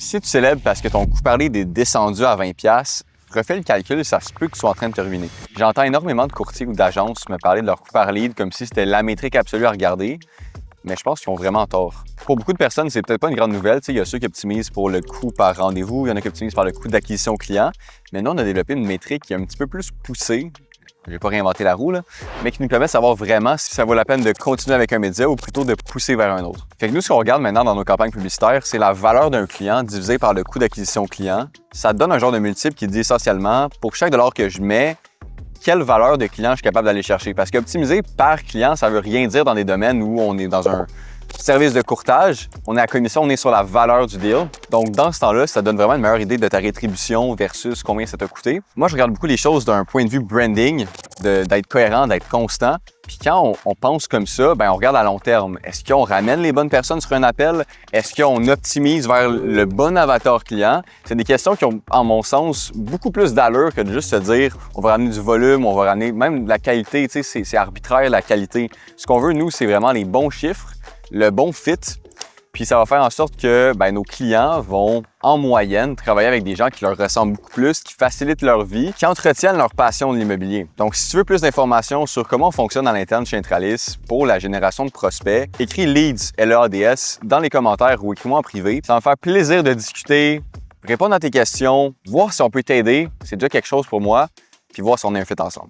Si tu célèbres parce que ton coût par lead est descendu à 20$, refais le calcul, ça se peut que tu sois en train de te ruiner. J'entends énormément de courtiers ou d'agences me parler de leur coût par lead comme si c'était la métrique absolue à regarder, mais je pense qu'ils ont vraiment tort. Pour beaucoup de personnes, c'est peut-être pas une grande nouvelle. Il y a ceux qui optimisent pour le coût par rendez-vous, il y en a qui optimisent par le coût d'acquisition client, mais nous, on a développé une métrique qui est un petit peu plus poussée. Je n'ai pas réinventé la roue, là, mais qui nous permet de savoir vraiment si ça vaut la peine de continuer avec un média ou plutôt de pousser vers un autre. Fait que nous, ce qu'on regarde maintenant dans nos campagnes publicitaires, c'est la valeur d'un client divisé par le coût d'acquisition client. Ça donne un genre de multiple qui dit essentiellement, pour chaque dollar que je mets, quelle valeur de client je suis capable d'aller chercher. Parce qu'optimiser par client, ça ne veut rien dire dans des domaines où on est dans un service de courtage, on est à commission, on est sur la valeur du deal. Donc, dans ce temps-là, ça donne vraiment une meilleure idée de ta rétribution versus combien ça t'a coûté. Moi, je regarde beaucoup les choses d'un point de vue branding, d'être cohérent, d'être constant. Puis quand on pense comme ça, on regarde à long terme. Est-ce qu'on ramène les bonnes personnes sur un appel? Est-ce qu'on optimise vers le bon avatar client? C'est des questions qui ont, en mon sens, beaucoup plus d'allure que de juste se dire on va ramener du volume, on va ramener même de la qualité. Tu sais, c'est arbitraire la qualité. Ce qu'on veut, nous, c'est vraiment les bons chiffres, le bon fit, puis ça va faire en sorte que nos clients vont, en moyenne, travailler avec des gens qui leur ressemblent beaucoup plus, qui facilitent leur vie, qui entretiennent leur passion de l'immobilier. Donc, si tu veux plus d'informations sur comment on fonctionne à l'interne chez Intralis pour la génération de prospects, écris Leads, L-E-A-D-S, dans les commentaires ou écris-moi en privé. Ça va me faire plaisir de discuter, répondre à tes questions, voir si on peut t'aider, c'est déjà quelque chose pour moi, puis voir si on a un fit ensemble.